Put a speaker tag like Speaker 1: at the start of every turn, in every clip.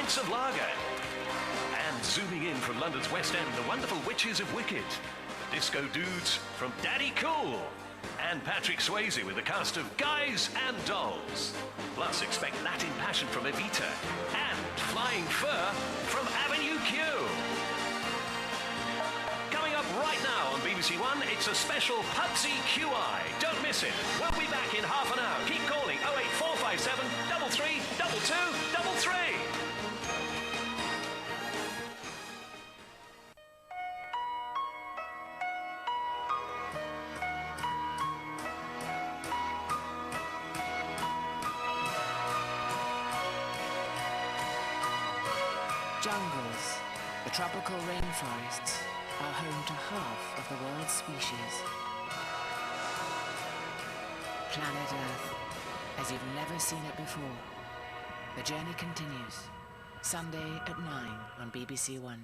Speaker 1: pints of lager. And zooming in from London's West End, the wonderful Witches of Wicked. Disco dudes from Daddy Cool. And Patrick Swayze with a cast of Guys and Dolls. Plus, expect Latin Passion from Evita and Flying Fur from Avenue Q. Coming up right now on BBC One, it's a special Pubsy QI. Don't miss it. We'll be back in half an hour. Keep calling 08457 33 22 33.
Speaker 2: Jungles, the tropical rainforests, are home to half of the world's species. Planet Earth, as you've never seen it before. The journey continues. Sunday at 9 on BBC One.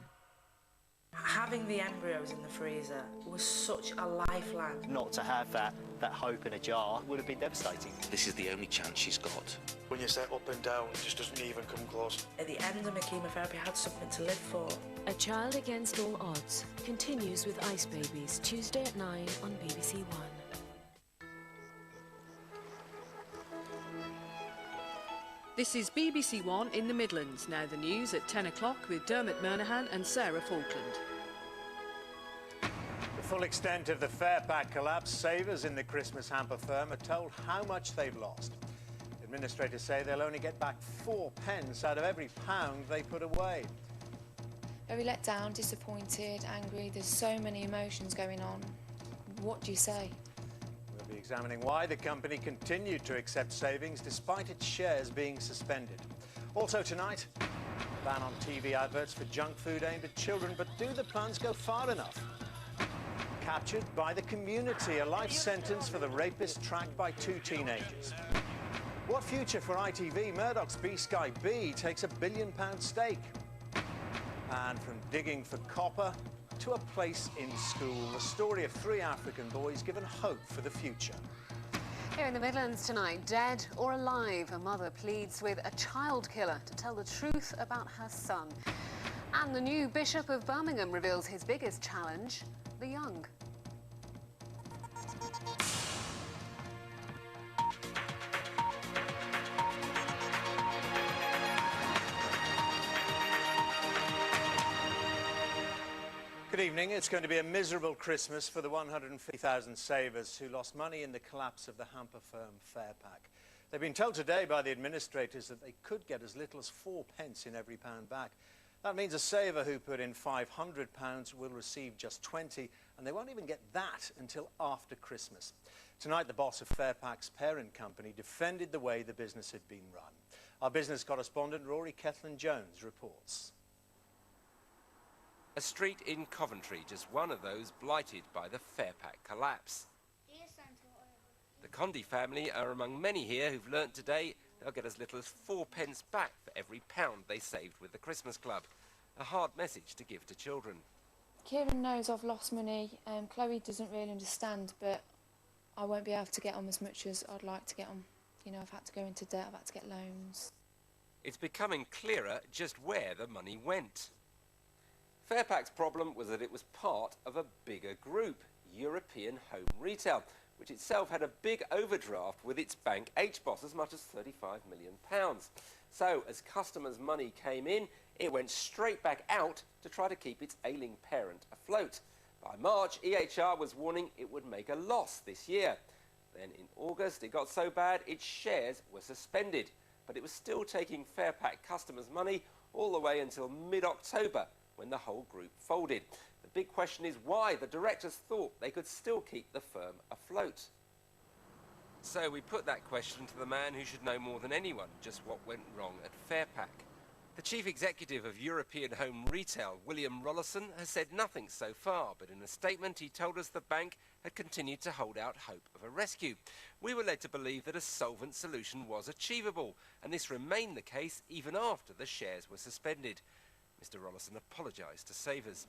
Speaker 3: Having the embryos in the freezer was such a lifeline.
Speaker 4: Not to have that hope in a jar would have been devastating.
Speaker 5: This is the only chance she's got.
Speaker 6: When you say up and down, it just doesn't even come close.
Speaker 3: At the end of my chemotherapy, I had something to live for.
Speaker 7: A Child Against All Odds continues with Ice Babies, Tuesday at 9 on BBC One.
Speaker 8: This is BBC One in the Midlands. Now the news at 10 o'clock with Dermot Murnaghan and Sarah Falkland.
Speaker 9: The full extent of the fare pack collapse, savers in the Christmas hamper firm are told how much they've lost. Administrators say they'll only get back 4 pence out of every pound they put away.
Speaker 10: Very let down, disappointed, angry. There's so many emotions going on. What do you say?
Speaker 9: We'll be examining why the company continued to accept savings despite its shares being suspended. Also tonight, a ban on TV adverts for junk food aimed at children, but do the plans go far enough? Captured by the community, a life sentence for the rapist tracked by 2 teenagers. What future for ITV? Murdoch's B-Sky B takes £1 billion stake. And from digging for copper to a place in school, the story of 3 African boys given hope for the future.
Speaker 11: Here in the Midlands tonight, dead or alive, a mother pleads with a child killer to tell the truth about her son. And the new Bishop of Birmingham reveals his biggest challenge, the young.
Speaker 9: Good evening. It's going to be a miserable Christmas for the 150,000 savers who lost money in the collapse of the hamper firm Fairpack. They've been told today by the administrators that they could get as little as 4 pence in every pound back. That means a saver who put in £500 will receive just 20, and they won't even get that until after Christmas. Tonight, the boss of Fairpack's parent company defended the way the business had been run. Our business correspondent Rory Kethlin-Jones reports.
Speaker 12: A street in Coventry, just one of those blighted by the Fairpack collapse. The Condy family are among many here who've learnt today they'll get as little as 4 pence back for every pound they saved with the Christmas Club. A hard message to give to children.
Speaker 10: Kieran knows I've lost money. Chloe doesn't really understand, but I won't be able to get on as much as I'd like to get on. You know, I've had to go into debt, I've had to get loans.
Speaker 12: It's becoming clearer just where the money went. Fairpack's problem was that it was part of a bigger group, European Home Retail, which itself had a big overdraft with its bank HBOS, as much as £35 million. So, as customers' money came in, it went straight back out to try to keep its ailing parent afloat. By March, EHR was warning it would make a loss this year. Then in August, it got so bad its shares were suspended, but it was still taking Fairpack customers' money all the way until mid-October, when the whole group folded. The big question is why the directors thought they could still keep the firm afloat. So we put that question to the man who should know more than anyone just what went wrong at Fairpack. The chief executive of European Home Retail, William Rollison, has said nothing so far, but in a statement he told us the bank had continued to hold out hope of a rescue. We were led to believe that a solvent solution was achievable, and this remained the case even after the shares were suspended. Mr. Rollison apologised to savers.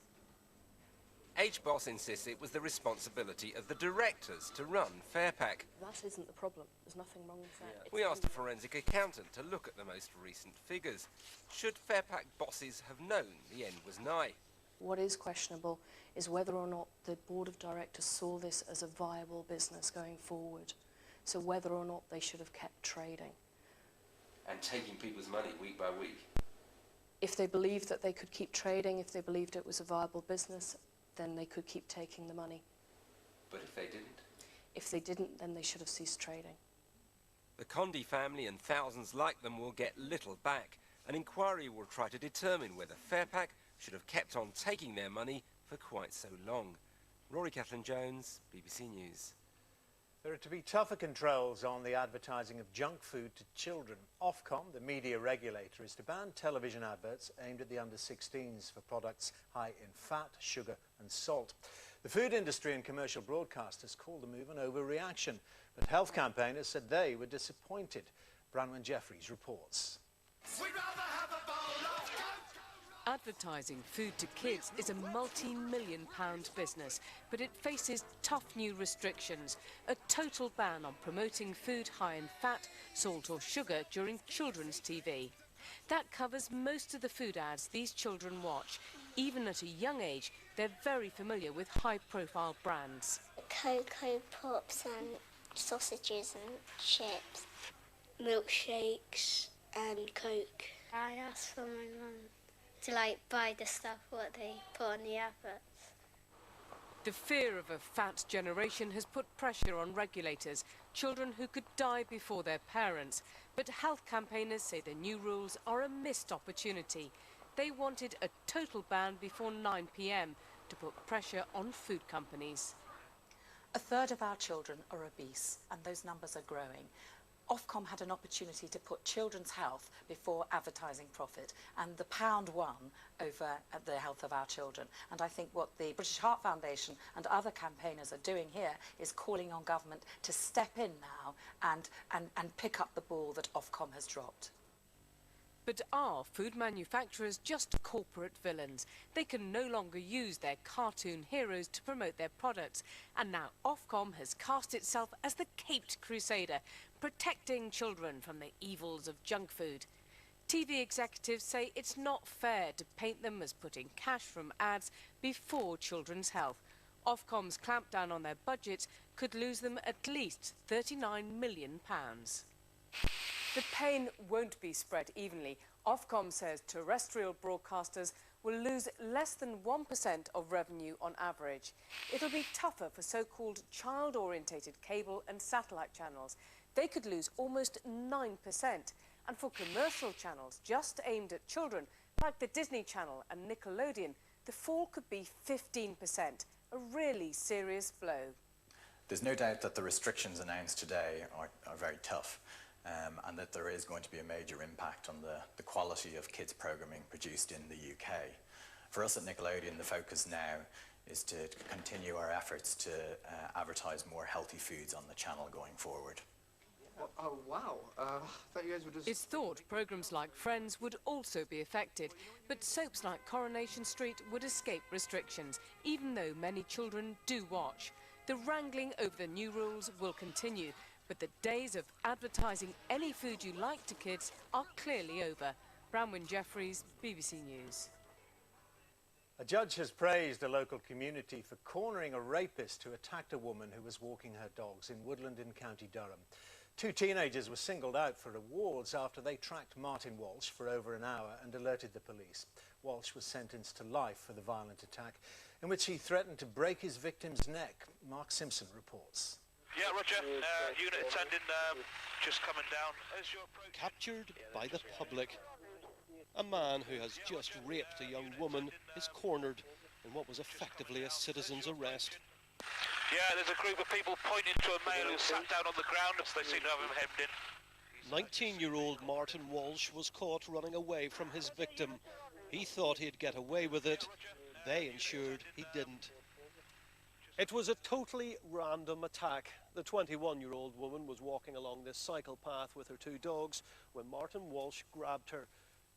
Speaker 12: H-Boss insists it was the responsibility of the directors to run Fairpack.
Speaker 13: That isn't the problem. There's nothing wrong with that.
Speaker 12: We asked a forensic accountant to look at the most recent figures. Should Fairpack bosses have known the end was nigh?
Speaker 13: What is questionable is whether or not the board of directors saw this as a viable business going forward. So whether or not they should have kept trading.
Speaker 12: And taking people's money week by week?
Speaker 13: If they believed that they could keep trading, if they believed it was a viable business, then they could keep taking the money.
Speaker 12: But if they didn't?
Speaker 13: If they didn't, then they should have ceased trading.
Speaker 12: The Condy family and thousands like them will get little back. An inquiry will try to determine whether Fairpack should have kept on taking their money for quite so long. Rory Kathleen-Jones, BBC News.
Speaker 9: There are to be tougher controls on the advertising of junk food to children. Ofcom, the media regulator, is to ban television adverts aimed at the under-16s for products high in fat, sugar and salt. The food industry and commercial broadcasters called the move an overreaction, but health campaigners said they were disappointed. Branwen Jeffries reports.
Speaker 14: Advertising food to kids is a multi-million-pound business, but it faces tough new restrictions. A total ban on promoting food high in fat, salt or sugar during children's TV. That covers most of the food ads these children watch. Even at a young age, they're very familiar with high-profile brands.
Speaker 15: Cocoa Pops and sausages and chips, milkshakes and Coke. I asked for my mum to buy the stuff what they put on the adverts.
Speaker 14: The fear of a fat generation has put pressure on regulators, children who could die before their parents. But health campaigners say the new rules are a missed opportunity. They wanted a total ban before 9 p.m. to put pressure on food companies.
Speaker 16: A third of our children are obese, and those numbers are growing. Ofcom had an opportunity to put children's health before advertising profit, and the pound won over the health of our children. And I think what the British Heart Foundation and other campaigners are doing here is calling on government to step in now and pick up the ball that Ofcom has dropped.
Speaker 14: But are food manufacturers just corporate villains? They can no longer use their cartoon heroes to promote their products. And now Ofcom has cast itself as the caped crusader, protecting children from the evils of junk food. TV executives say it's not fair to paint them as putting cash from ads before children's health. Ofcom's clampdown on their budgets could lose them at least £39 million. The pain won't be spread evenly. Ofcom says terrestrial broadcasters will lose less than 1% of revenue on average. It'll be tougher for so-called child-orientated cable and satellite channels. They could lose almost 9%. And for commercial channels just aimed at children, like the Disney Channel and Nickelodeon, the fall could be 15%, a really serious blow.
Speaker 17: There's no doubt that the restrictions announced today are very tough. And that there is going to be a major impact on the quality of kids programming produced in the UK. For us at Nickelodeon, the focus now is to continue our efforts to advertise more healthy foods on the channel going forward.
Speaker 18: Oh, wow. Thought you guys were just...
Speaker 14: It's thought programmes like Friends would also be affected, but soaps like Coronation Street would escape restrictions, even though many children do watch. The wrangling over the new rules will continue, but the days of advertising any food you like to kids are clearly over. Branwen Jeffries, BBC News.
Speaker 9: A judge has praised a local community for cornering a rapist who attacked a woman who was walking her dogs in Woodland in County Durham. 2 teenagers were singled out for awards after they tracked Martin Walsh for over an hour and alerted the police. Walsh was sentenced to life for the violent attack, in which he threatened to break his victim's neck. Mark Simpson reports.
Speaker 19: Yeah, Roger. Unit attending, just coming down. As you're
Speaker 20: captured by the public. A man who has just raped a young woman is cornered in what was effectively a citizen's arrest.
Speaker 19: Yeah, there's a group of people pointing to a male who sat down on the ground. They seem to have him hemmed in.
Speaker 20: 19-year-old Martin Walsh was caught running away from his victim. He thought he'd get away with it. They ensured he didn't. It was a totally random attack. The 21-year-old woman was walking along this cycle path with her 2 dogs when Martin Walsh grabbed her.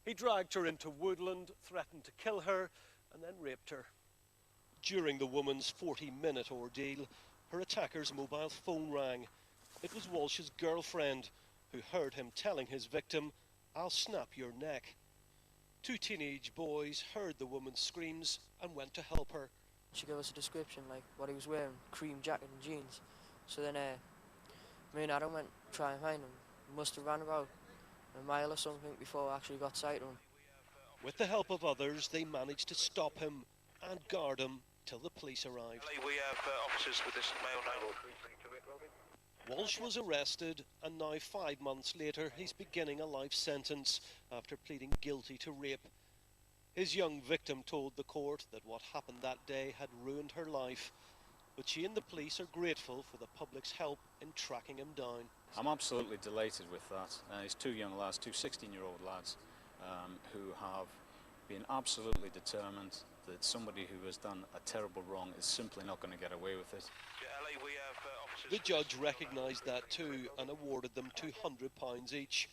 Speaker 20: He dragged her into Woodland, threatened to kill her, and then raped her. During the woman's 40-minute ordeal, her attacker's mobile phone rang. It was Walsh's girlfriend, who heard him telling his victim, "I'll snap your neck." Two teenage boys heard the woman's screams and went to help her.
Speaker 21: She gave us a description, like what he was wearing, cream jacket and jeans. So then me and Adam went to try and find him. Must have ran about a mile or something before I actually got sight of him.
Speaker 20: With the help of others, they managed to stop him and guard him till the police arrived.
Speaker 19: We have officers with this male now.
Speaker 20: Walsh was arrested, and now 5 months later he's beginning a life sentence after pleading guilty to rape. His young victim told the court that what happened that day had ruined her life, but she and the police are grateful for the public's help in tracking him down.
Speaker 22: I'm absolutely delighted with that. It's two young lads, two 16-year-old lads, who have been absolutely determined that somebody who has done a terrible wrong is simply not going to get away with it.
Speaker 20: The judge recognised that too and awarded them £200 each.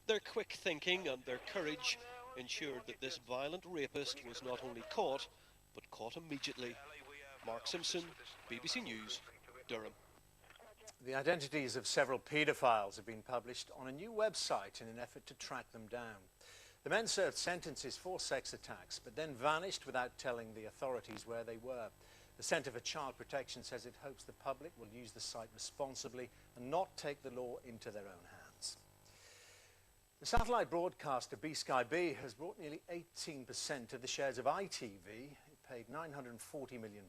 Speaker 20: Their quick thinking and their courage ensured that this violent rapist was not only caught, but caught immediately. Mark Simpson, BBC News, Durham.
Speaker 9: The identities of several paedophiles have been published on a new website in an effort to track them down. The men served sentences for sex attacks, but then vanished without telling the authorities where they were. The Centre for Child Protection says it hopes the public will use the site responsibly and not take the law into their own hands. The satellite broadcaster B-Sky-B has bought nearly 18% of the shares of ITV. It paid £940 million,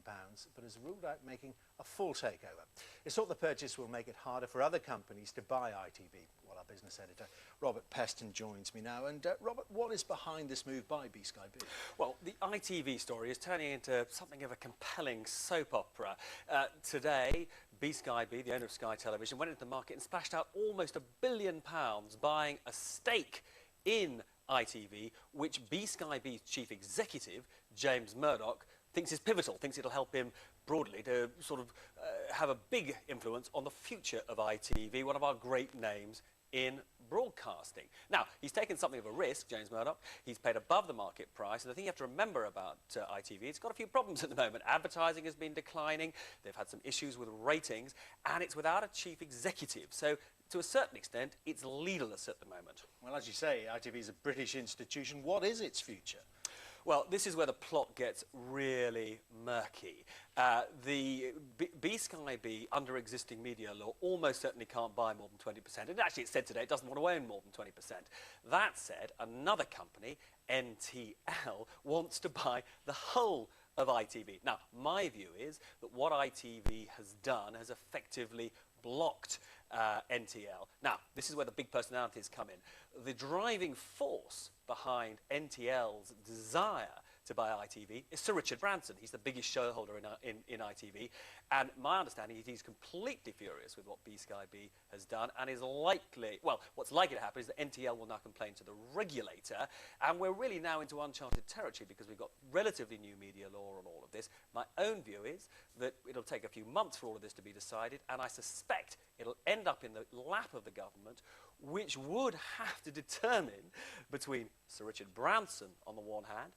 Speaker 9: but has ruled out making a full takeover. It's thought the purchase will make it harder for other companies to buy ITV. Well, our business editor, Robert Peston, joins me now. And Robert, what is behind this move by B-Sky-B?
Speaker 23: Well, the ITV story is turning into something of a compelling soap opera. Today, B-Sky-B, the owner of Sky Television, went into the market and splashed out almost £1 billion buying a stake in ITV, which B-Sky-B's chief executive, James Murdoch, thinks is pivotal, thinks it'll help him broadly to sort of have a big influence on the future of ITV, one of our great names in broadcasting. Now, he's taken something of a risk, James Murdoch. He's paid above the market price, and the thing you have to remember about ITV, it's got a few problems at the moment. Advertising has been declining, they've had some issues with ratings, and it's without a chief executive. So, to a certain extent, it's leaderless at the moment.
Speaker 9: Well, as you say, ITV is a British institution. What is its future?
Speaker 23: Well, this is where the plot gets really murky. The B-Sky-B, under existing media law, almost certainly can't buy more than 20%. And actually, it's said today it doesn't want to own more than 20%. That said, another company, NTL, wants to buy the whole of ITV. Now, my view is that what ITV has done has effectively blocked NTL. Now, this is where the big personalities come in. The driving force behind NTL's desire to buy ITV is Sir Richard Branson. He's the biggest shareholder in ITV, and my understanding is he's completely furious with what B-Sky-B has done, and is likely, well, what's likely to happen is that NTL will now complain to the regulator, and we're really now into uncharted territory because we've got relatively new media law on all of this. My own view is that it'll take a few months for all of this to be decided, and I suspect it'll end up in the lap of the government, which would have to determine between Sir Richard Branson on the one hand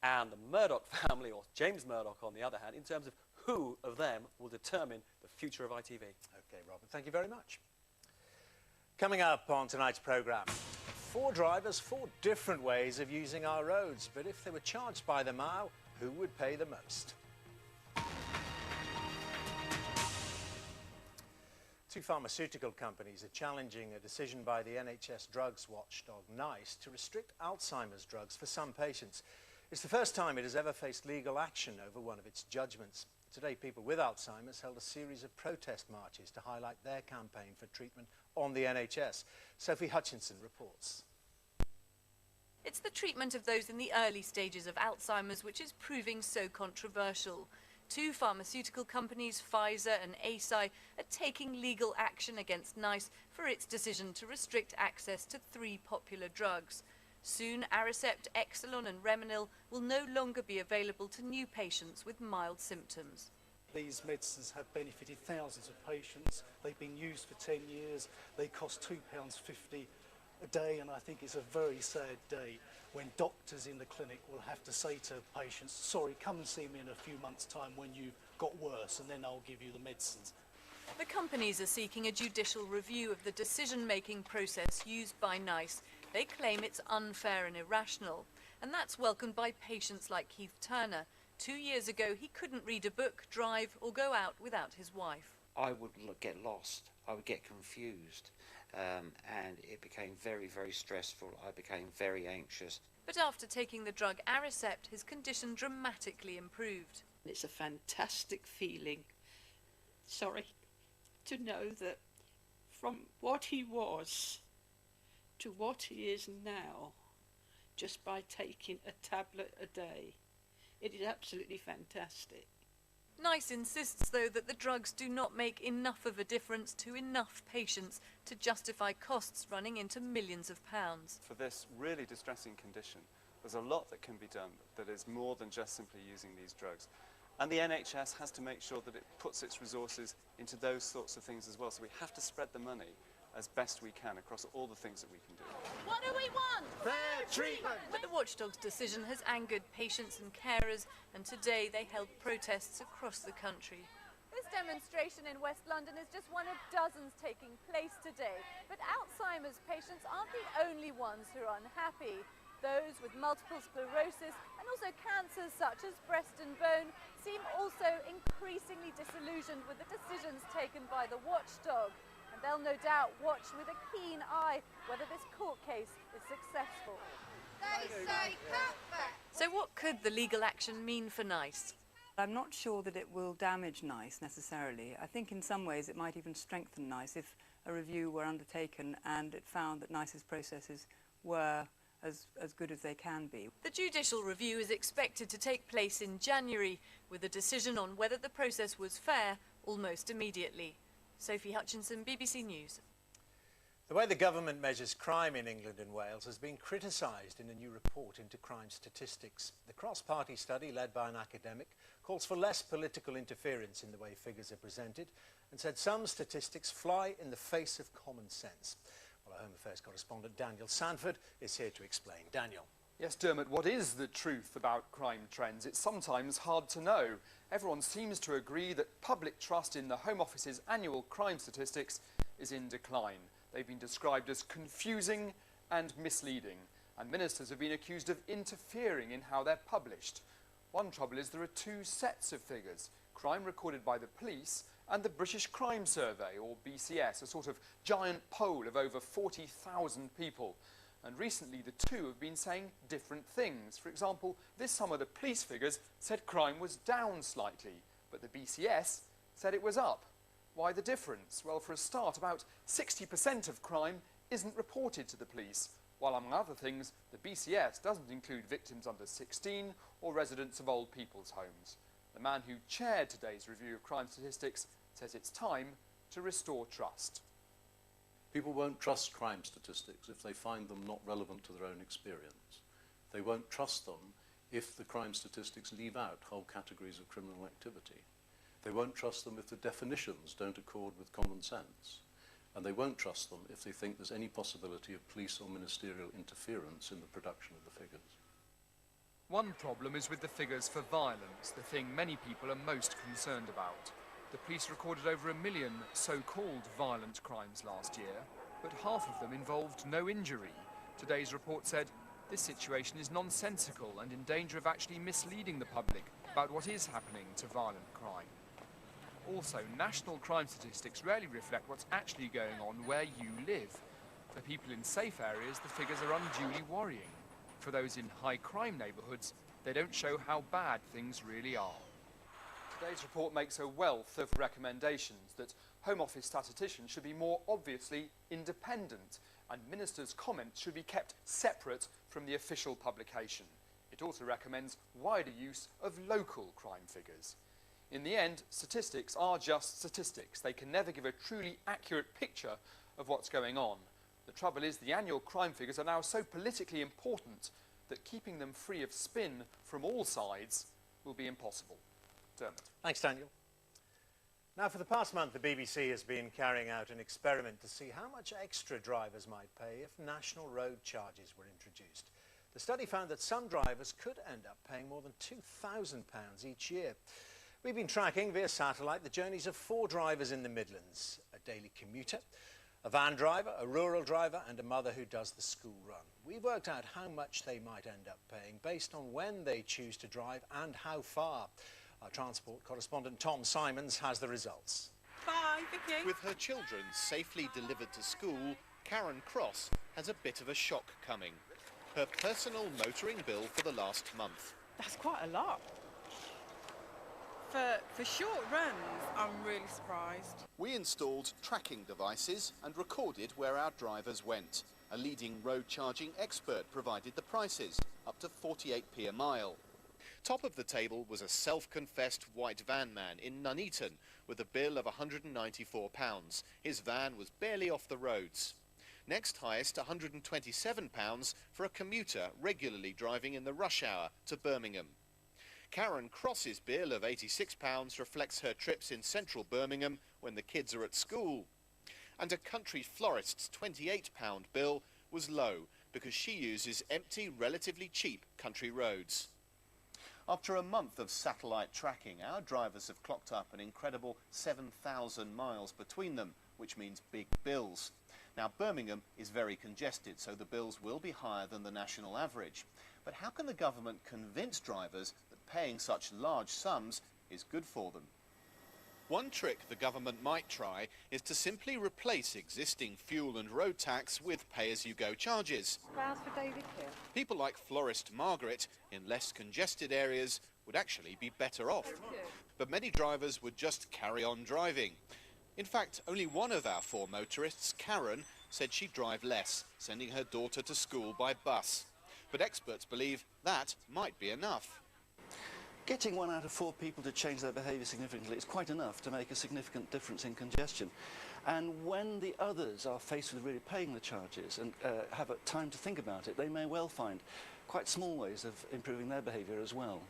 Speaker 23: and the Murdoch family, or James Murdoch on the other hand, in terms of who of them will determine the future of ITV.
Speaker 9: OK, Robert, thank you very much. Coming up on tonight's programme, 4 drivers, 4 different ways of using our roads, but if they were charged by the mile, who would pay the most? 2 pharmaceutical companies are challenging a decision by the NHS drugs watchdog NICE to restrict Alzheimer's drugs for some patients. It's the first time it has ever faced legal action over one of its judgments. Today, people with Alzheimer's held a series of protest marches to highlight their campaign for treatment on the NHS. Sophie Hutchinson reports.
Speaker 24: It's the treatment of those in the early stages of Alzheimer's which is proving so controversial. 2 pharmaceutical companies, Pfizer and Eisai, are taking legal action against NICE for its decision to restrict access to 3 popular drugs. Soon, Aricept, Exelon and Remenil will no longer be available to new patients with mild symptoms.
Speaker 25: These medicines have benefited thousands of patients. They've been used for 10 years. They cost £2.50 a day, and I think it's a very sad day, when doctors in the clinic will have to say to patients, sorry, come and see me in a few months' time when you've got worse, and then I'll give you the medicines.
Speaker 24: The companies are seeking a judicial review of the decision-making process used by NICE. They claim it's unfair and irrational, and that's welcomed by patients like Keith Turner. 2 years ago, he couldn't read a book, drive, or go out without his wife.
Speaker 1: I would get lost, I would get confused, and it became very, very stressful. I became very anxious.
Speaker 24: But after taking the drug Aricept, his condition dramatically improved.
Speaker 2: It's a fantastic feeling, to know that from what he was to what he is now, just by taking a tablet a day, it is absolutely fantastic.
Speaker 24: NICE insists, though, that the drugs do not make enough of a difference to enough patients to justify costs running into millions of pounds.
Speaker 4: For this really distressing condition, there's a lot that can be done that is more than just simply using these drugs. And the NHS has to make sure that it puts its resources into those sorts of things as well. So we have to spread the money as best we can across all the things that we can do.
Speaker 24: What do we want? Fair treatment! But the watchdog's decision has angered patients and carers, and today they held protests across the country.
Speaker 5: This demonstration in West London is just one of dozens taking place today. But Alzheimer's patients aren't the only ones who are unhappy. Those with multiple sclerosis and also cancers such as breast and bone seem also increasingly disillusioned with the decisions taken by the watchdog. And they'll no doubt watch with a keen eye whether this court case is successful.
Speaker 24: They say cutback! So what could the legal action mean for NICE?
Speaker 6: I'm not sure that it will damage NICE necessarily. I think in some ways it might even strengthen NICE if a review were undertaken and it found that NICE's processes were as good as they can be.
Speaker 24: The judicial review is expected to take place in January, with a decision on whether the process was fair almost immediately. Sophie Hutchinson, BBC News.
Speaker 9: The way the government measures crime in England and Wales has been criticised in a new report into crime statistics. The cross-party study, led by an academic, calls for less political interference in the way figures are presented and said some statistics fly in the face of common sense. Well, our Home Affairs correspondent Daniel Sanford is here to explain. Daniel.
Speaker 26: Yes, Dermot, what is the truth about crime trends? It's sometimes hard to know. Everyone seems to agree that public trust in the Home Office's annual crime statistics is in decline. They've been described as confusing and misleading, and ministers have been accused of interfering in how they're published. One trouble is there are two sets of figures, crime recorded by the police and the British Crime Survey, or BCS, a sort of giant poll of over 40,000 people. And recently the two have been saying different things. For example, this summer the police figures said crime was down slightly, but the BCS said it was up. Why the difference? Well, for a start, about 60% of crime isn't reported to the police, while among other things, the BCS doesn't include victims under 16 or residents of old people's homes. The man who chaired today's review of crime statistics says it's time to restore trust.
Speaker 27: People won't trust crime statistics if they find them not relevant to their own experience. They won't trust them if the crime statistics leave out whole categories of criminal activity. They won't trust them if the definitions don't accord with common sense. And they won't trust them if they think there's any possibility of police or ministerial interference in the production of the figures.
Speaker 26: One problem is with the figures for violence, the thing many people are most concerned about. The police recorded over 1 million so-called violent crimes last year, but half of them involved no injury. Today's report said this situation is nonsensical and in danger of actually misleading the public about what is happening to violent crime. Also, national crime statistics rarely reflect what's actually going on where you live. For people in safe areas, the figures are unduly worrying. For those in high crime neighbourhoods, they don't show how bad things really are. Today's report makes a wealth of recommendations that Home Office statisticians should be more obviously independent and ministers' comments should be kept separate from the official publication. It also recommends wider use of local crime figures. In the end, statistics are just statistics. They can never give a truly accurate picture of what's going on. The trouble is the annual crime figures are now so politically important that keeping them free of spin from all sides will be impossible. Dermot.
Speaker 9: Thanks, Daniel. Now, for the past month, the BBC has been carrying out an experiment to see how much extra drivers might pay if national road charges were introduced. The study found that some drivers could end up paying more than £2,000 each year. We've been tracking via satellite the journeys of 4 drivers in the Midlands: a daily commuter, a van driver, a rural driver and a mother who does the school run. We've worked out how much they might end up paying based on when they choose to drive and how far. Our transport correspondent Tom Simons has the results.
Speaker 3: Bye, Vicky.
Speaker 7: With her children safely delivered to school, Karen Cross has a bit of a shock coming. Her personal motoring bill for the last month.
Speaker 3: That's quite a lot. For short runs, I'm really surprised.
Speaker 7: We installed tracking devices and recorded where our drivers went. A leading road charging expert provided the prices, up to 48p a mile. Top of the table was a self-confessed white van man in Nuneaton with a bill of £194. His van was barely off the roads. Next highest, £127 for a commuter regularly driving in the rush hour to Birmingham. Karen Cross's bill of £86 reflects her trips in central Birmingham when the kids are at school. And a country florist's £28 bill was low because she uses empty, relatively cheap country roads. After a month of satellite tracking, our drivers have clocked up an incredible 7,000 miles between them, which means big bills. Now, Birmingham is very congested, so the bills will be higher than the national average. But how can the government convince drivers that paying such large sums is good for them? One trick the government might try is to simply replace existing fuel and road tax with pay-as-you-go charges.
Speaker 3: Flowers for David here.
Speaker 7: People like florist Margaret in less congested areas would actually be better off. But many drivers would just carry on driving. In fact, only one of our 4 motorists, Karen, said she'd drive less, sending her daughter to school by bus. But experts believe that might be enough.
Speaker 8: Getting 1 out of 4 people to change their behaviour significantly is quite enough to make a significant difference in congestion. And when the others are faced with really paying the charges and have time to think about it, they may well find quite small ways of improving their behaviour as well.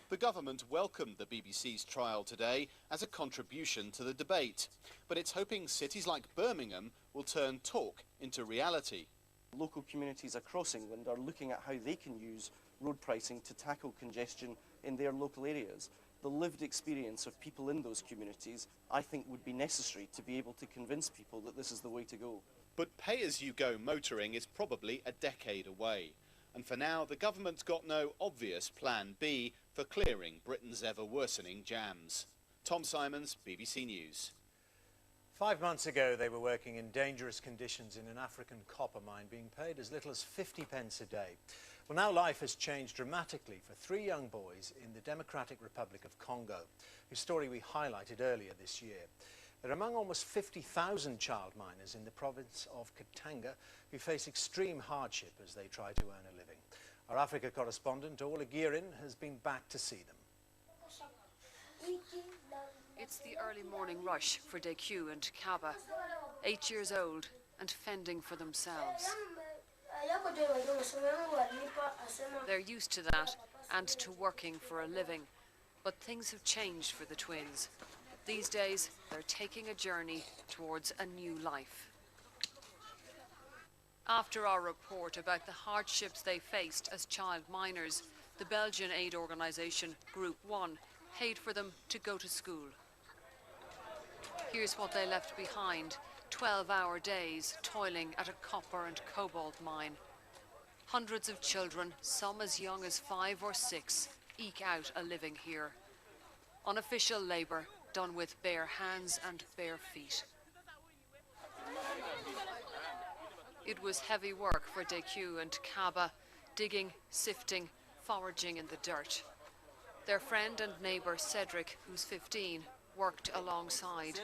Speaker 7: The government welcomed the BBC's trial today as a contribution to the debate, but it's hoping cities like Birmingham will turn talk into reality.
Speaker 10: Local communities across England are looking at how they can use road pricing to tackle congestion in their local areas. The lived experience of people in those communities, I think, would be necessary to be able to convince people that this is the way to go.
Speaker 7: But pay-as-you-go motoring is probably a decade away. And for now, the government's got no obvious plan B for clearing Britain's ever-worsening jams. Tom Simons, BBC News.
Speaker 9: 5 months ago, they were working in dangerous conditions in an African copper mine, being paid as little as 50p a day. Well, now life has changed dramatically for 3 young boys in the Democratic Republic of Congo, whose story we highlighted earlier this year. They're among almost 50,000 child miners in the province of Katanga who face extreme hardship as they try to earn a living. Our Africa correspondent, Orla Guerin, has been back to see them.
Speaker 11: It's the early morning rush for Deku and Kaba, 8 years old and fending for themselves. They're used to that and to working for a living, but things have changed for the twins. These days, they're taking a journey towards a new life. After our report about the hardships they faced as child miners, the Belgian aid organisation Group 1 paid for them to go to school. Here's what they left behind: 12-hour days toiling at a copper and cobalt mine. Hundreds of children, some as young as 5 or 6, eke out a living here. Unofficial labour done with bare hands and bare feet. It was heavy work for Deku and Kaba, digging, sifting, foraging in the dirt. Their friend and neighbour Cedric, who's 15, worked alongside.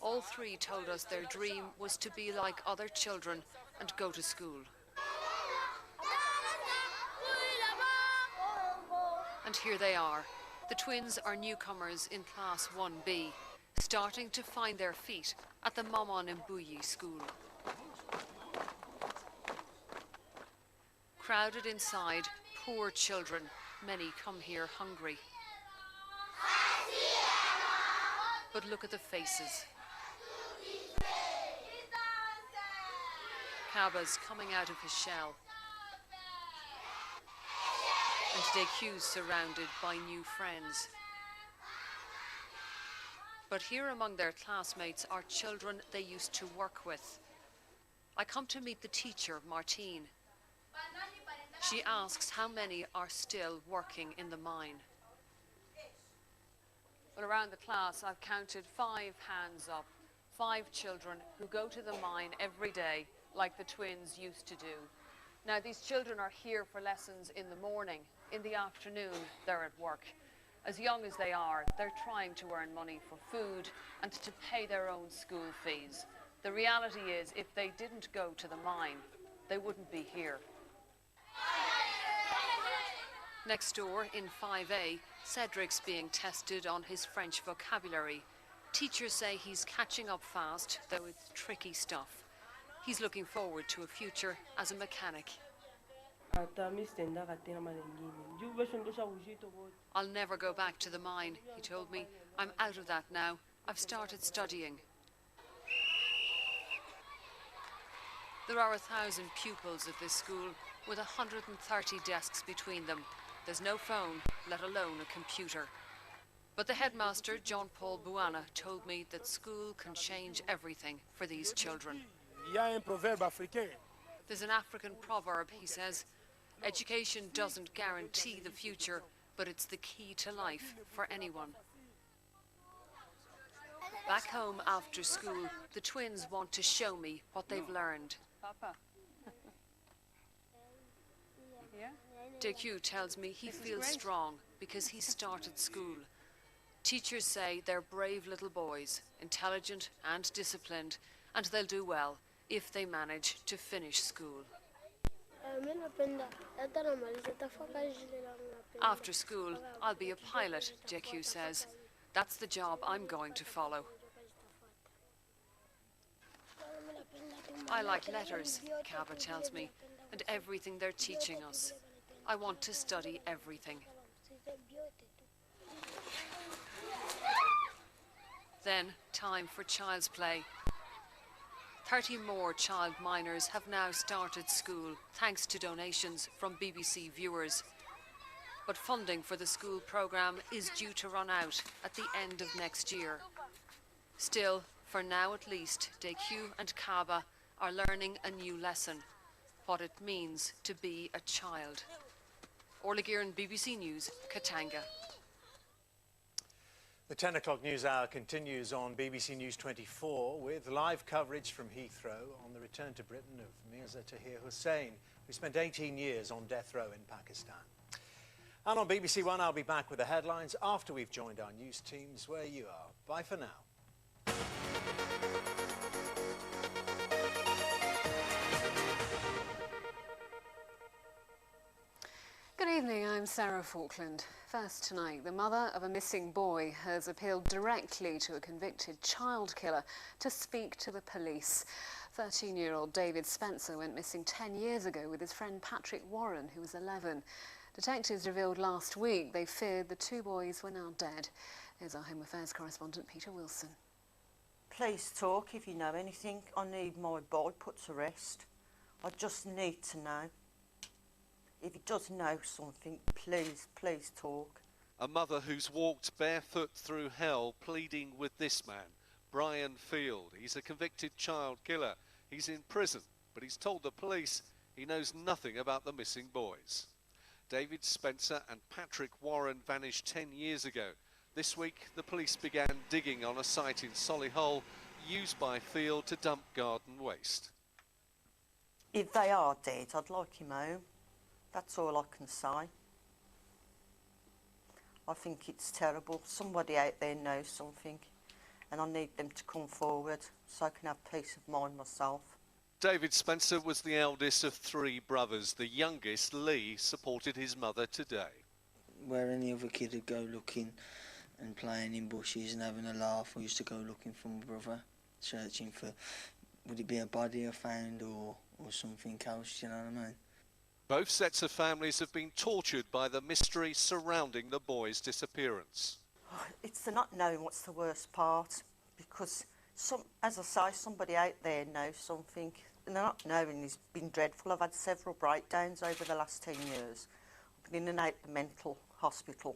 Speaker 11: All 3 told us their dream was to be like other children and go to school. And here they are. The twins are newcomers in Class 1B, starting to find their feet at the Momon Mbuyi school. Crowded inside, poor children, many come here hungry. But look at the faces. Kaba's coming out of his shell. And DQ's surrounded by new friends. But here among their classmates are children they used to work with. I come to meet the teacher, Martine. She asks how many are still working in the mine. Well, around the class, I've counted 5 hands up. 5 children who go to the mine every day, like the twins used to do. Now, these children are here for lessons in the morning. In the afternoon, they're at work. As young as they are, they're trying to earn money for food and to pay their own school fees. The reality is, if they didn't go to the mine, they wouldn't be here. Next door, in 5A, Cedric's being tested on his French vocabulary. Teachers say he's catching up fast, though it's tricky stuff. He's looking forward to a future as a mechanic. I'll never go back to the mine, he told me. I'm out of that now. I've started studying. There are 1,000 pupils at this school, with 130 desks between them. There's no phone, let alone a computer. But the headmaster, John Paul Buana, told me that school can change everything for these children. There's an African proverb, he says. Education doesn't guarantee the future, but it's the key to life for anyone. Back home after school, the twins want to show me what they've learned. Papa. Yeah? DQ tells me he feels strong because he started school. Teachers say they're brave little boys, intelligent and disciplined, and they'll do well if they manage to finish school. After school, I'll be a pilot, DQ says. That's the job I'm going to follow. I like letters, Kaba tells me, and everything they're teaching us. I want to study everything. Then, time for child's play. 30 more child miners have now started school, thanks to donations from BBC viewers. But funding for the school programme is due to run out at the end of next year. Still, for now at least, DQ and Kaba are learning a new lesson, what it means to be a child. Orla Gearan, BBC News, Katanga.
Speaker 9: The 10 o'clock news hour continues on BBC News 24 with live coverage from Heathrow on the return to Britain of Mirza Tahir Hussain, who spent 18 years on death row in Pakistan. And on BBC One, I'll be back with the headlines after we've joined our news teams where you are. Bye for now.
Speaker 11: Good evening, I'm Sarah Falkland. First tonight, the mother of a missing boy has appealed directly to a convicted child killer to speak to the police. 13-year-old David Spencer went missing 10 years ago with his friend Patrick Warren, who was 11. Detectives revealed last week they feared the 2 boys were now dead. Here's our Home Affairs correspondent Peter Wilson.
Speaker 12: Please talk if you know anything. I need my boy put to rest. I just need to know. If he does know something, please, please talk.
Speaker 13: A mother who's walked barefoot through hell pleading with this man, Brian Field. He's a convicted child killer. He's in prison, but he's told the police he knows nothing about the missing boys. David Spencer and Patrick Warren vanished 10 years ago. This week, the police began digging on a site in Solihull used by Field to dump garden waste.
Speaker 12: If they are dead, I'd like him home. That's all I can say. I think it's terrible. Somebody out there knows something, and I need them to come forward so I can have peace of mind myself.
Speaker 13: David Spencer was the eldest of 3 brothers. The youngest, Lee, supported his mother today.
Speaker 14: Where any other kid would go looking and playing in bushes and having a laugh, we used to go looking for my brother, searching for, would it be a body I found or something else, you know what I mean?
Speaker 13: Both sets of families have been tortured by the mystery surrounding the boys' disappearance.
Speaker 12: It's the not knowing what's the worst part, because as I say, somebody out there knows something, and the not knowing has been dreadful. I've had several breakdowns over the last 10 years. I've been in and out the mental hospital.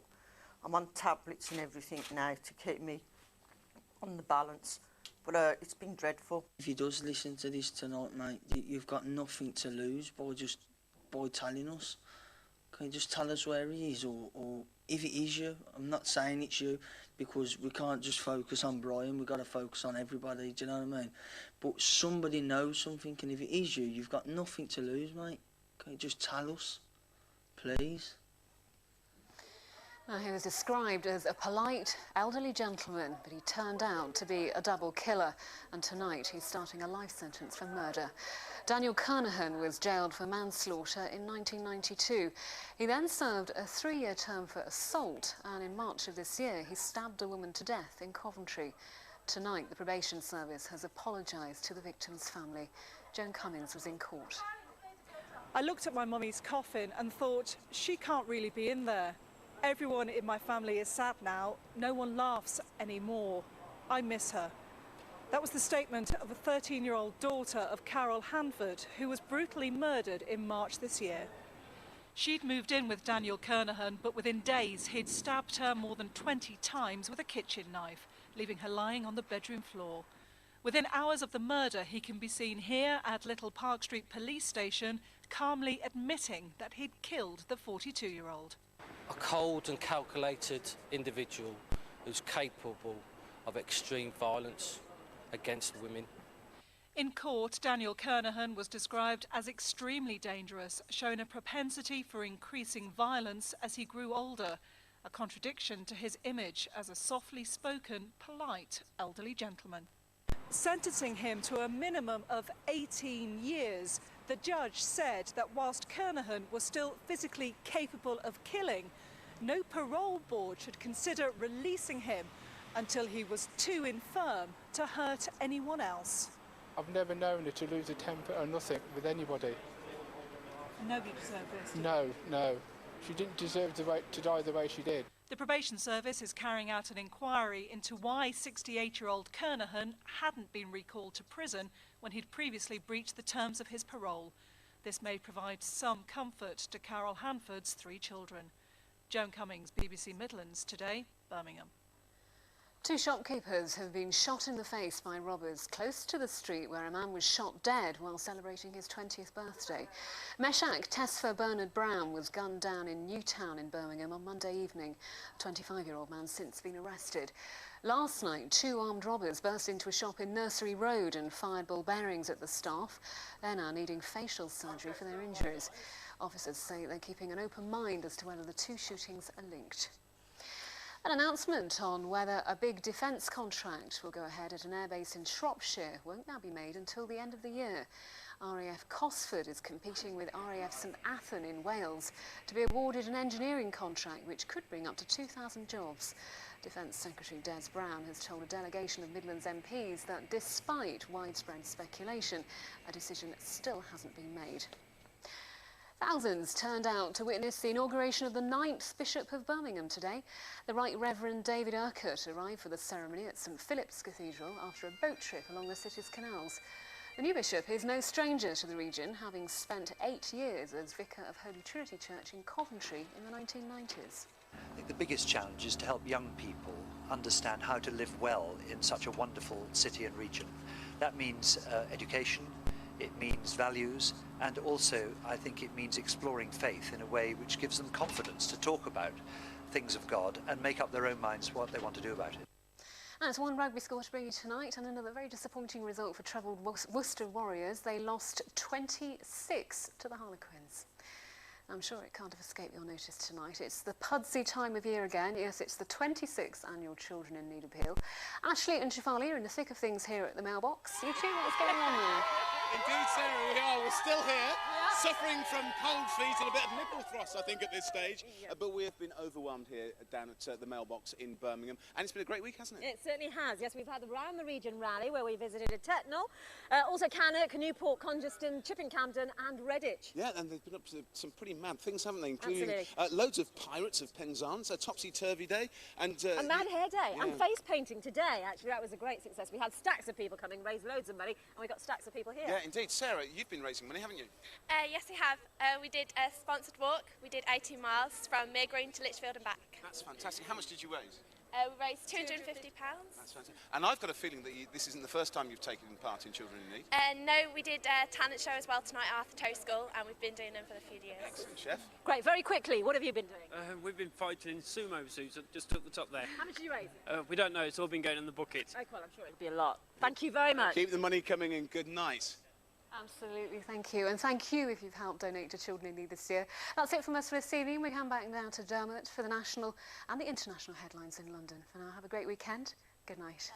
Speaker 12: I'm on tablets and everything now to keep me on the balance, but it's been dreadful.
Speaker 14: If he does listen to this tonight, mate, you've got nothing to lose by telling us. Can you just tell us where he is, or if it is you? I'm not saying it's you, because we can't just focus on Brian, we've got to focus on everybody, do you know what I mean? But somebody knows something, and if it is you, you've got nothing to lose, mate. Can you just tell us, please?
Speaker 11: He was described as a polite, elderly gentleman, but he turned out to be a double killer, and tonight he's starting a life sentence for murder. Daniel Kernaghan was jailed for manslaughter in 1992. He then served a 3-year term for assault, and in March of this year he stabbed a woman to death in Coventry. Tonight the probation service has apologised to the victim's family. Joan Cummings was in court.
Speaker 15: I looked at my mummy's coffin and thought, she can't really be in there. Everyone in my family is sad now. No one laughs anymore. I miss her. That was the statement of a 13-year-old daughter of Carol Hanford, who was brutally murdered in March this year. She'd moved in with Daniel Kernaghan, but within days he'd stabbed her more than 20 times with a kitchen knife, leaving her lying on the bedroom floor. Within hours of the murder, he can be seen here at Little Park Street Police Station, calmly admitting that he'd killed the 42-year-old.
Speaker 16: A cold and calculated individual who's capable of extreme violence against women.
Speaker 15: In court, Daniel Kernaghan was described as extremely dangerous, showing a propensity for increasing violence as he grew older, a contradiction to his image as a softly spoken, polite, elderly gentleman. Sentencing him to a minimum of 18 years, the judge said that whilst Kernaghan was still physically capable of killing, no parole board should consider releasing him until he was too infirm to hurt anyone else.
Speaker 17: I've never known her to lose a temper or nothing with anybody.
Speaker 15: Nobody deserved this.
Speaker 17: No. She didn't deserve to die the way she did.
Speaker 15: The probation service is carrying out an inquiry into why 68-year-old Kernaghan hadn't been recalled to prison when he'd previously breached the terms of his parole. This may provide some comfort to Carol Hanford's 3 children. Joan Cummings, BBC Midlands, Today, Birmingham.
Speaker 11: 2 shopkeepers have been shot in the face by robbers close to the street where a man was shot dead while celebrating his 20th birthday. Meshach Tesfa Bernard Brown was gunned down in Newtown in Birmingham on Monday evening. A 25-year-old man since been arrested. Last night, 2 armed robbers burst into a shop in Nursery Road and fired ball bearings at the staff. They're now needing facial surgery for their injuries. Officers say they're keeping an open mind as to whether the 2 shootings are linked. An announcement on whether a big defence contract will go ahead at an airbase in Shropshire won't now be made until the end of the year. RAF Cosford is competing with RAF St Athan in Wales to be awarded an engineering contract which could bring up to 2,000 jobs. Defence Secretary Des Brown has told a delegation of Midlands MPs that despite widespread speculation, a decision still hasn't been made. Thousands turned out to witness the inauguration of the 9th Bishop of Birmingham today. The Right Reverend David Urquhart arrived for the ceremony at St Philip's Cathedral after a boat trip along the city's canals. The new bishop is no stranger to the region, having spent 8 years as vicar of Holy Trinity Church in Coventry in the 1990s.
Speaker 18: I think the biggest challenge is to help young people understand how to live well in such a wonderful city and region. That means education, it means values, and also I think it means exploring faith in a way which gives them confidence to talk about things of God and make up their own minds what they want to do about it.
Speaker 11: And it's one rugby score to bring you tonight, and another very disappointing result for troubled Worcester Warriors. They lost 26 to the Harlequins. I'm sure it can't have escaped your notice tonight. It's the Pudsey time of year again. Yes, it's the 26th annual Children in Need appeal. Ashley and Shefali are in the thick of things here at the mailbox. You two, what's going on there?
Speaker 1: Indeed, Sarah, we are. We're still here, suffering from cold feet and a bit of nipple thrust, I think, at this stage. But we have been overwhelmed here down at the mailbox in Birmingham. And it's been a great week, hasn't it?
Speaker 19: It certainly has. Yes, we've had the Round the Region rally where we visited Tettenhall, also Cannock, Newport, Congeston, Chipping Campden and Redditch.
Speaker 1: Yeah, and they've been up to some pretty mad things, haven't they? Including loads of pirates of Penzance, a topsy-turvy day. And
Speaker 19: a mad hair day. And face painting today, actually, that was a great success. We had stacks of people coming, raised loads of money, and we got stacks of people here.
Speaker 1: Yeah, indeed. Sarah, you've been raising money, haven't you?
Speaker 20: Yes, we have. We did a sponsored walk. We did 18 miles from Mere Green to Lichfield and back.
Speaker 1: That's fantastic. How much did you raise?
Speaker 20: We raised £250.
Speaker 1: That's fantastic. And I've got a feeling that this isn't the first time you've taken part in Children in Need.
Speaker 20: No, we did a talent show as well tonight at Arthur Toe School, and we've been doing them for a few years.
Speaker 1: Excellent, Chef.
Speaker 19: Great, very quickly, what have you been doing?
Speaker 21: We've been fighting sumo suits. Just took the top there.
Speaker 19: How much did you raise?
Speaker 21: We don't know. It's all been going in the bucket.
Speaker 19: Oh, well, I'm sure it'll be a lot. Thank you very much.
Speaker 1: Keep the money coming and good night.
Speaker 22: Absolutely, thank you. And thank you if you've helped donate to Children in Need this year. That's it from us for this evening. We come back now to Dermot for the national and the international headlines in London. For now, have a great weekend. Good night.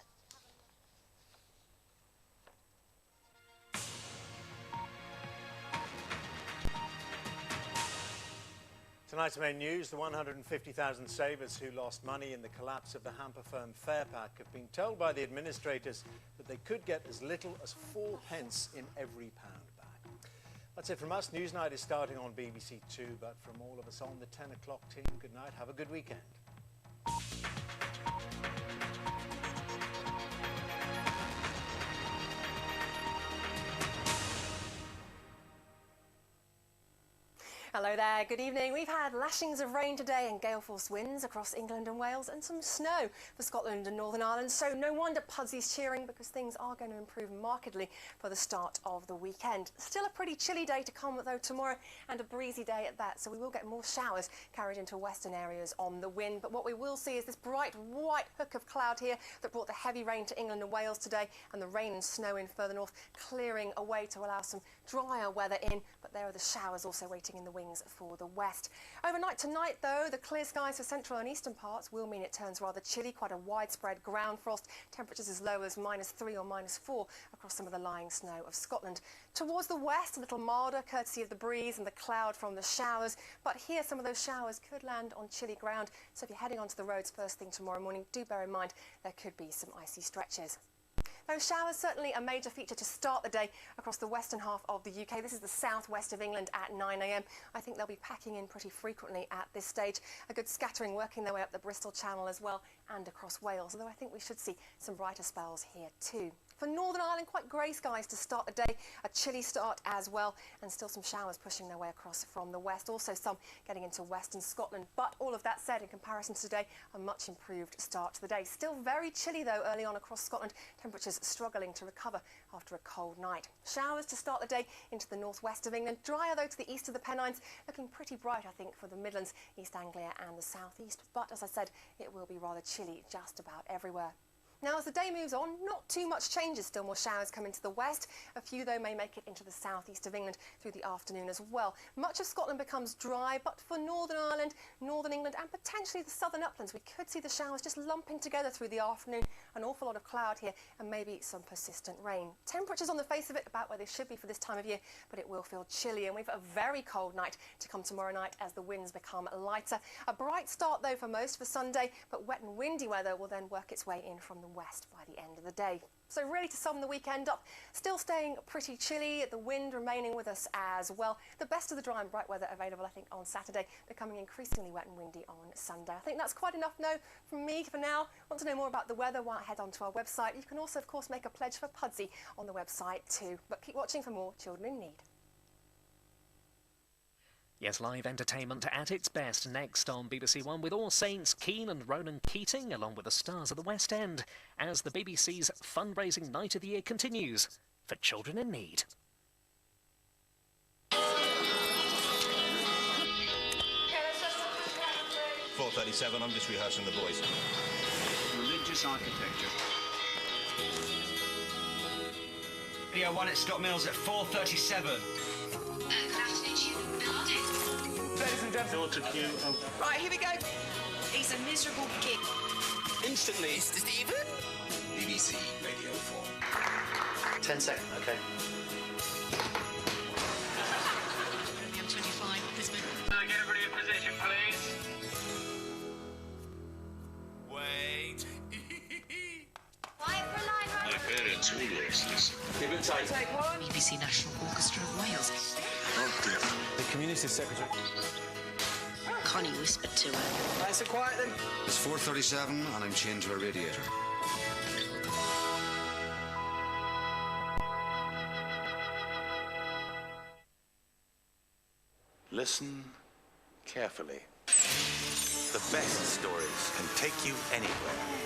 Speaker 9: Tonight's main news, the 150,000 savers who lost money in the collapse of the hamper firm Fairpack have been told by the administrators that they could get as little as 4 pence in every pound back. That's it from us. Newsnight is starting on BBC Two, but from all of us on the 10 o'clock team, good night, have a good weekend.
Speaker 23: Hello there, good evening. We've had lashings of rain today and gale force winds across England and Wales and some snow for Scotland and Northern Ireland. So no wonder Pudsy's cheering, because things are going to improve markedly for the start of the weekend. Still a pretty chilly day to come though tomorrow, and a breezy day at that. So we will get more showers carried into western areas on the wind. But what we will see is this bright white hook of cloud here that brought the heavy rain to England and Wales today, and the rain and snow in further north clearing away to allow some drier weather in. But there are the showers also waiting in the wings for the west. Overnight tonight though, the clear skies for central and eastern parts will mean it turns rather chilly, quite a widespread ground frost, temperatures as low as -3 or -4 across some of the lying snow of Scotland. Towards the west, a little milder courtesy of the breeze and the cloud from the showers, but here some of those showers could land on chilly ground, so if you're heading onto the roads first thing tomorrow morning, do bear in mind there could be some icy stretches. Those showers certainly a major feature to start the day across the western half of the UK. This is the southwest of England at 9 a.m. I think they'll be packing in pretty frequently at this stage. A good scattering working their way up the Bristol Channel as well and across Wales, although I think we should see some brighter spells here too. For Northern Ireland, quite grey skies to start the day, a chilly start as well, and still some showers pushing their way across from the west, also some getting into western Scotland. But all of that said, in comparison to today, a much improved start to the day. Still very chilly though early on across Scotland, temperatures struggling to recover after a cold night. Showers to start the day into the northwest of England, drier though to the east of the Pennines, looking pretty bright I think for the Midlands, East Anglia and the southeast. But as I said, it will be rather chilly just about everywhere. Now, as the day moves on, not too much changes. Still more showers come into the west. A few, though, may make it into the southeast of England through the afternoon as well. Much of Scotland becomes dry, but for Northern Ireland, Northern England and potentially the southern uplands, we could see the showers just lumping together through the afternoon. An awful lot of cloud here and maybe some persistent rain. Temperatures on the face of it about where they should be for this time of year, but it will feel chilly, and we've a very cold night to come tomorrow night as the winds become lighter. A bright start, though, for most for Sunday, but wet and windy weather will then work its way in from the west by the end of the day. So really to sum the weekend up, still staying pretty chilly, the wind remaining with us as well. The best of the dry and bright weather available, I think, on Saturday, becoming increasingly wet and windy on Sunday. I think that's quite enough now from me for now. Want to know more about the weather? Why head on to our website. You can also, of course, make a pledge for Pudsey on the website too. But keep watching for more Children in Need.
Speaker 25: Yes, live entertainment at its best next on BBC One with All Saints, Keane and Ronan Keating along with the stars of the West End as the BBC's fundraising night of the year continues for Children in Need.
Speaker 28: 4:37, I'm just rehearsing the voice.
Speaker 29: Religious architecture. Video 1 at Scott Mills at 4:37.
Speaker 28: Ladies and gentlemen.
Speaker 25: Right, here we go. He's a miserable gig.
Speaker 28: Instantly. Mr. Stephen? BBC Radio 4.
Speaker 18: 10 seconds, okay.
Speaker 28: business. Keep it tight.
Speaker 2: Take one. BBC National Orchestra of Wales.
Speaker 28: Oh, dear.
Speaker 9: The Community Secretary.
Speaker 2: Connie whispered to her.
Speaker 28: Nice and quiet then.
Speaker 3: It's 4:37 and I'm chained to a radiator.
Speaker 4: Listen carefully. The best stories can take you anywhere.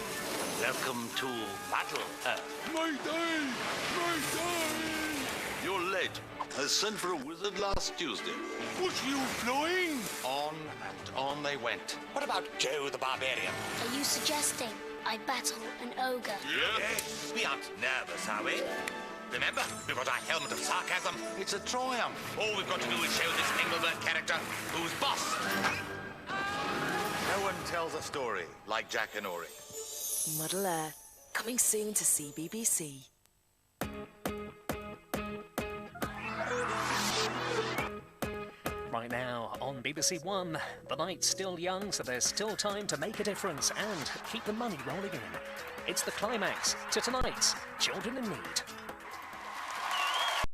Speaker 4: Welcome to Battle Earth.
Speaker 28: Mayday! Mayday!
Speaker 4: Your lead has sent for a wizard last Tuesday.
Speaker 28: Was you flying?
Speaker 4: On and on they went.
Speaker 3: What about Joe the Barbarian?
Speaker 5: Are you suggesting I battle an ogre?
Speaker 4: Yes. We aren't nervous, are we? Remember, we've got our helmet of sarcasm. It's a triumph. All we've got to do is show this Engelbert character who's boss. No one tells a story like Jackanory.
Speaker 2: Muddle Air, coming soon to CBBC.
Speaker 25: Right now on BBC One, the night's still young, so there's still time to make a difference and keep the money rolling in. It's the climax to tonight's Children in Need.